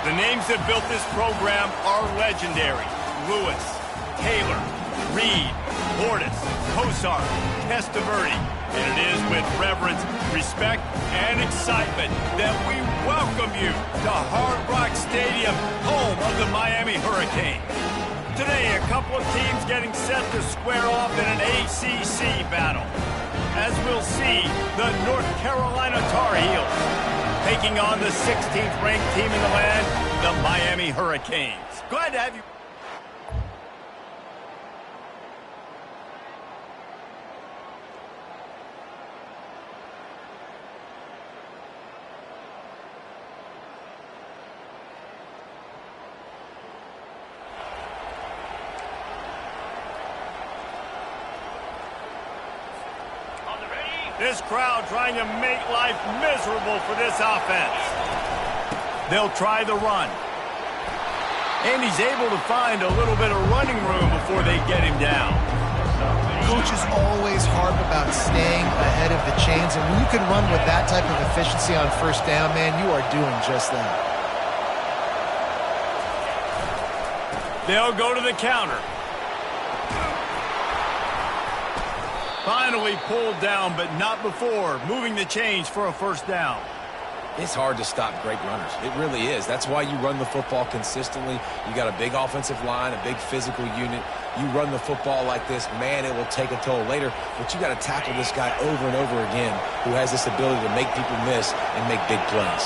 The names that built this program are legendary. Lewis, Taylor, Reed, Portis, Kosar, Testaverde. And it is with reverence, respect, and excitement that we welcome you to Hard Rock Stadium, home of the Miami Hurricanes. Today, a couple of teams getting set to square off in an ACC battle. As we'll see, the North Carolina Tar Heels taking on the 16th ranked team in the land, the Miami Hurricanes. Glad to have you. This crowd trying to make life miserable for this offense. They'll try the run. And he's able to find a little bit of running room before they get him down. Coaches always harp about staying ahead of the chains, and when you can run with that type of efficiency on first down, man, you are doing just that. They'll go to the counter. Finally pulled down, but not before moving the chains for a first down. It's hard to stop great runners. It really is. That's why you run the football consistently. You got a big offensive line, a big physical unit. You run the football like this, man, it will take a toll later. But you got to tackle this guy over and over again who has this ability to make people miss and make big plays.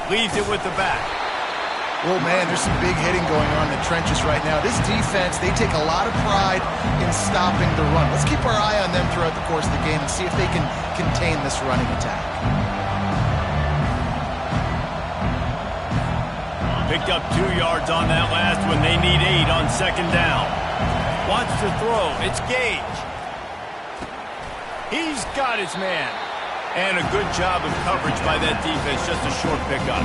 Leaves it with the back. Oh, man, there's some big hitting going on in the trenches right now. This defense, they take a lot of pride in stopping the run. Let's keep our eye on them throughout the course of the game and see if they can contain this running attack. Picked up 2 yards on that last one. They need 8 on second down. Wants to throw. It's Gage. He's got his man. And a good job of coverage by that defense. Just a short pickup.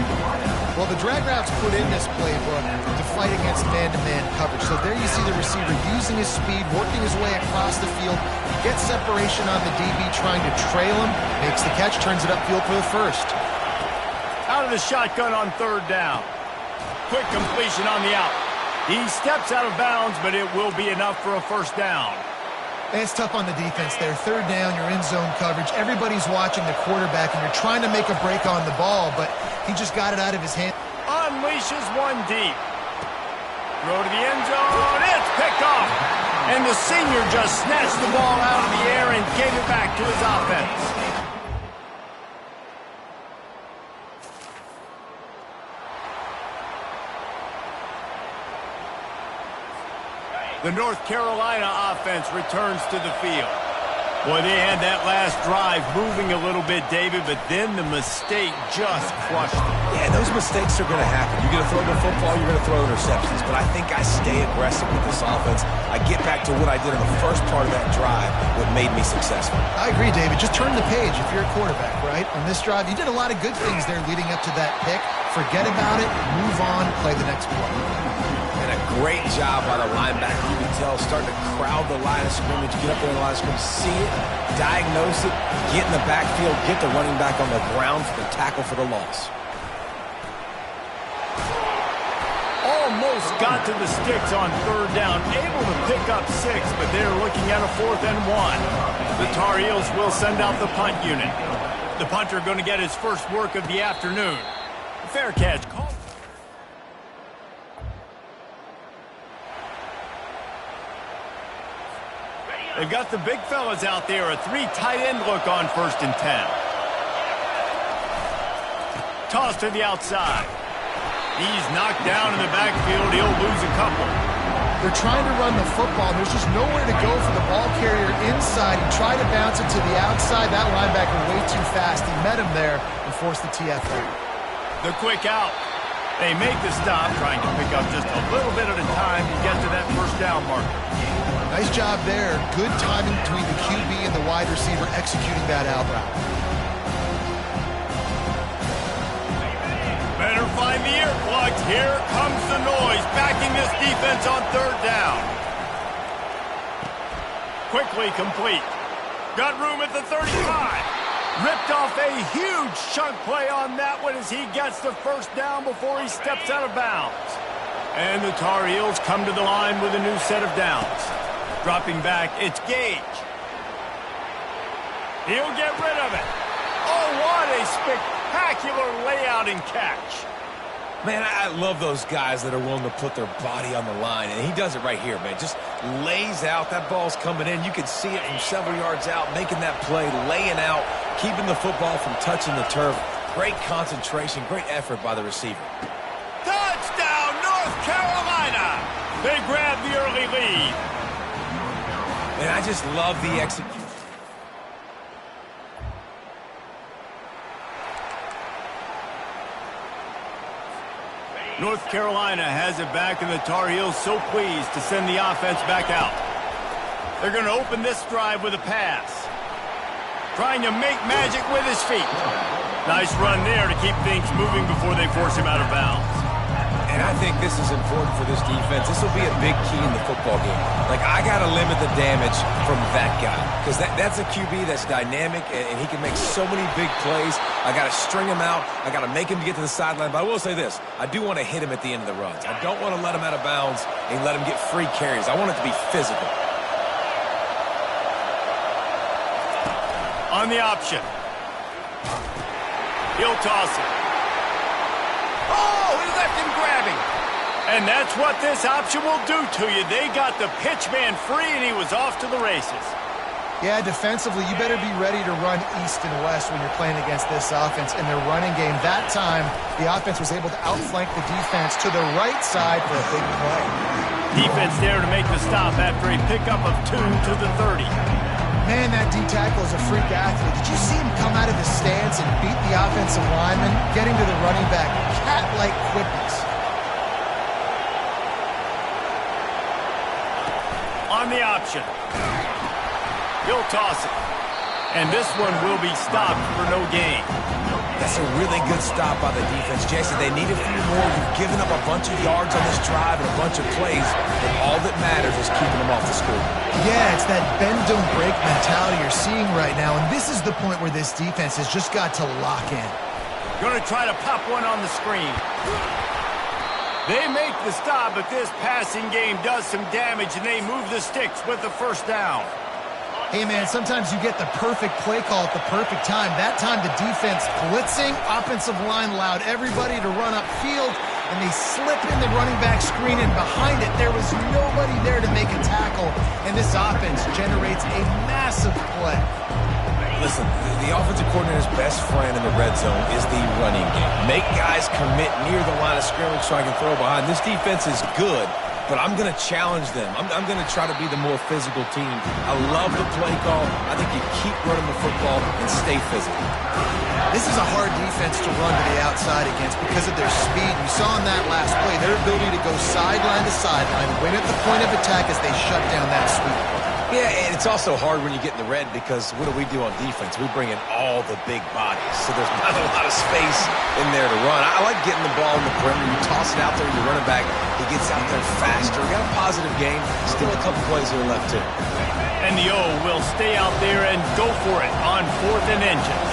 Well, the drag routes put in this playbook to fight against man-to-man coverage. So there you see the receiver using his speed, working his way across the field, gets separation on the DB trying to trail him, makes the catch, turns it upfield for the first. Out of the shotgun on third down. Quick completion on the out. He steps out of bounds, but it will be enough for a first down. And it's tough on the defense there. Third down, you're in zone coverage. Everybody's watching the quarterback, and you're trying to make a break on the ball, but he just got it out of his hand. Unleashes one deep. Throw to the end zone. It's picked off. And the senior just snatched the ball out of the air and gave it back to his offense. The North Carolina offense returns to the field. Boy, they had that last drive moving a little bit, David, but then the mistake just crushed them. Yeah, those mistakes are going to happen. You're going to throw the football, you're going to throw interceptions, but I think I stay aggressive with this offense. I get back to what I did in the first part of that drive, what made me successful. I agree, David. Just turn the page if you're a quarterback, right? On this drive, you did a lot of good things there leading up to that pick. Forget about it, move on, play the next play. And a great job by the linebacker. You can tell starting to crowd the line of scrimmage, get up there in the line of scrimmage, see it, diagnose it, get in the backfield, get the running back on the ground for the tackle for the loss. Almost got to the sticks on third down, able to pick up 6, but they're looking at a 4th and 1. The Tar Heels will send out the punt unit. The punter going to get his first work of the afternoon. Fair catch. Call. They've got the big fellas out there. A 3 tight end look on 1st and 10. Toss to the outside. He's knocked down in the backfield. He'll lose a couple. They're trying to run the football. There's just nowhere to go for the ball carrier inside. He tried to bounce it to the outside. That linebacker way too fast. He met him there and forced the TFL. The quick out. They make the stop, trying to pick up just a little bit at a time to get to that first down marker. Nice job there. Good timing between the QB and the wide receiver executing that out route. Better find the earplugs. Here comes the noise, backing this defense on third down. Quickly complete. Got room at the 35. Ripped off a huge chunk play on that one as he gets the first down before he steps out of bounds. And the Tar Heels come to the line with a new set of downs. Dropping back, it's Gage. He'll get rid of it. Oh, what a spectacular layout and catch. Man, I love those guys that are willing to put their body on the line, and he does it right here, man. Just lays out. That ball's coming in. You can see it from several yards out, making that play, laying out, keeping the football from touching the turf. Great concentration, great effort by the receiver. Touchdown, North Carolina! They grab the early lead. And I just love the execution. North Carolina has it back, and the Tar Heels so pleased to send the offense back out. They're going to open this drive with a pass. Trying to make magic with his feet. Nice run there to keep things moving before they force him out of bounds. And I think this is important for this defense. This will be a big key in the football game. Like, I got to limit the damage from that guy. Because that's a QB that's dynamic, and he can make so many big plays. I got to string him out. I got to make him get to the sideline. But I will say this. I do want to hit him at the end of the runs. I don't want to let him out of bounds and let him get free carries. I want it to be physical. On the option. He'll toss it. Oh, he left him grabbing. And that's what this option will do to you. They got the pitch man free, and he was off to the races. Yeah, defensively, you better be ready to run east and west when you're playing against this offense in their running game. That time, the offense was able to outflank the defense to the right side for a big play. Defense there to make the stop after a pickup of 2 to the 30. Man, that D-tackle is a freak athlete. Did you see him come out of his stance and beat the offensive lineman, getting to the running back? Cat-like quickness. On the option. He'll toss it. And this one will be stopped for no gain. That's a really good stop by the defense. Jason, they need a few more. You've given up a bunch of yards on this drive and a bunch of plays, and all that matters is keeping them off the score. Yeah, it's that bend, don't break mentality you're seeing right now, and this is the point where this defense has just got to lock in. Going to try to pop one on the screen. They make the stop, but this passing game does some damage, and they move the sticks with the first down. Hey, man, sometimes you get the perfect play call at the perfect time. That time the defense blitzing, offensive line allowed everybody to run upfield, and they slip in the running back screen, and behind it there was nobody there to make a tackle, and this offense generates a massive play. Listen, the offensive coordinator's best friend in the red zone is the running game. Make guys commit near the line of scrimmage so I can throw behind. This defense is good, but I'm going to challenge them. I'm going to try to be the more physical team. I love the play call. I think you keep running the football and stay physical. This is a hard defense to run to the outside against because of their speed. You saw in that last play their ability to go sideline to sideline, win at the point of attack as they shut down that sweep. Yeah, and it's also hard when you get in the red because what do on defense? We bring in all the big bodies, so there's not a lot of space in there to run. I like getting the ball in the perimeter. You toss it out there, you run it back. He gets out there faster. We got a positive game. Still a couple plays here left, too. And the O will stay out there and go for it on 4th and inches.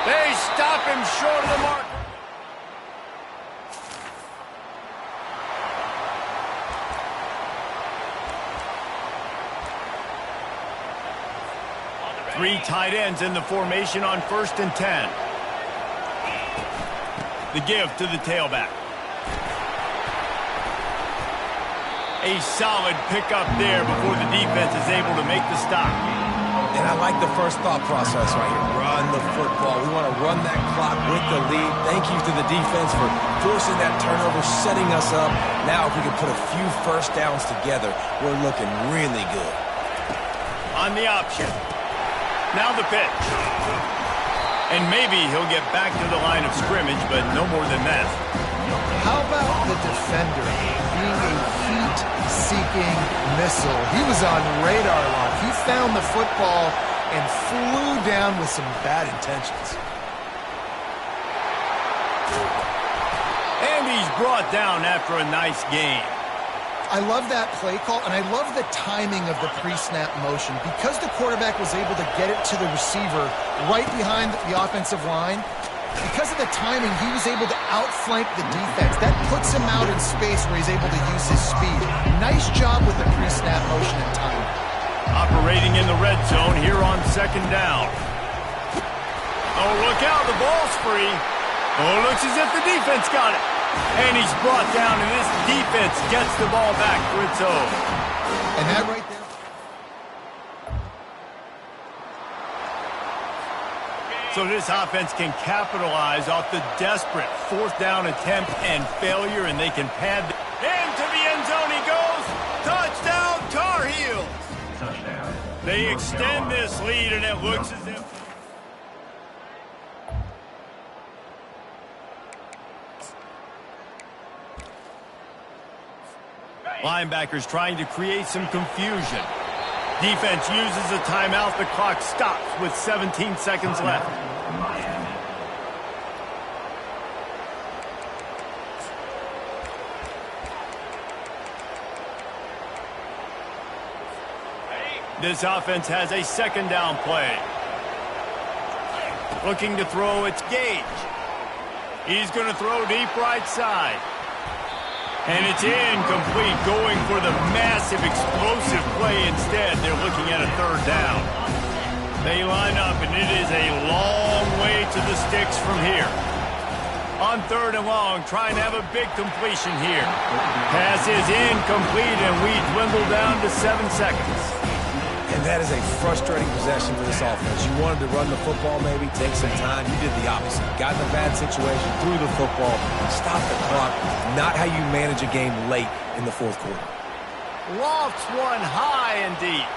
They stop him short of the mark. Three tight ends in the formation on 1st and 10. The give to the tailback. A solid pickup there before the defense is able to make the stop. And I like the first thought process right here. Run the football. We want to run that clock with the lead. Thank you to the defense for forcing that turnover, setting us up. Now if we can put a few first downs together, we're looking really good. On the option. Now the pitch. And maybe he'll get back to the line of scrimmage, but no more than that. How about the defender being a heat-seeking missile? He was on radar lock. He found the football and flew down with some bad intentions. And he's brought down after a nice game. I love that play call, and I love the timing of the pre-snap motion. Because the quarterback was able to get it to the receiver right behind the offensive line, because of the timing, he was able to outflank the defense. That puts him out in space where he's able to use his speed. Nice job with the pre-snap motion and timing. Operating in the red zone here on second down. Oh, look out, the ball's free. Oh, it looks as if the defense got it. And he's brought down, and this defense gets the ball back for its own. And that right there. So this offense can capitalize off the desperate fourth down attempt and failure, and they can pad. Into the end zone he goes. Touchdown, Tar Heels. Touchdown. They extend this lead, and it looks as if... Linebackers trying to create some confusion. Defense uses a timeout. The clock stops with 17 seconds left. This offense has a second down play. Looking to throw, it's Gage. He's going to throw deep right side. And it's incomplete, going for the massive explosive play instead. They're looking at a third down. They line up, and it is a long way to the sticks from here. On third and long, trying to have a big completion here. Pass is incomplete, and we dwindle down to 7 seconds. And that is a frustrating possession for this offense. You wanted to run the football, maybe take some time. You did the opposite. Got in a bad situation, threw the football, stopped the clock. Not how you manage a game late in the fourth quarter. Lofts one high and deep.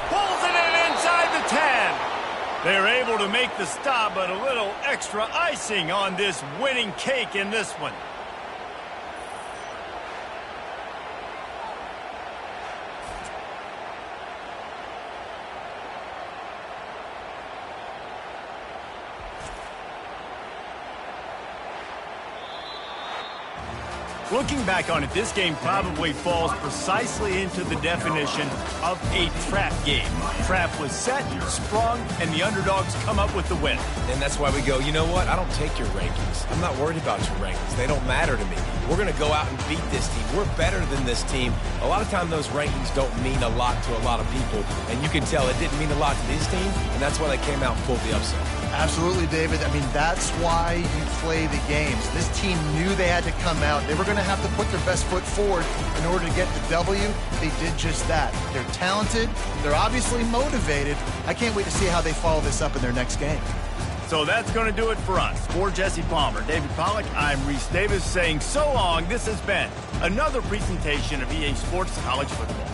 Pulls it in inside the 10. They're able to make the stop, but a little extra icing on this winning cake in this one. Looking back on it, this game probably falls precisely into the definition of a trap game. Trap was set, sprung, and the underdogs come up with the win. And that's why we go, you know what? I don't take your rankings. I'm not worried about your rankings. They don't matter to me. We're going to go out and beat this team. We're better than this team. A lot of time those rankings don't mean a lot to a lot of people, and you can tell it didn't mean a lot to this team, and that's why they came out and pulled the upset. Absolutely, David. I mean, that's why you play the games. This team knew they had to come out. They were going to have to put their best foot forward in order to get the W. They did just that. They're talented. They're obviously motivated. I can't wait to see how they follow this up in their next game. So that's going to do it for us. For Jesse Palmer, David Pollack, I'm Reese Davis saying so long. This has been another presentation of EA Sports College Football.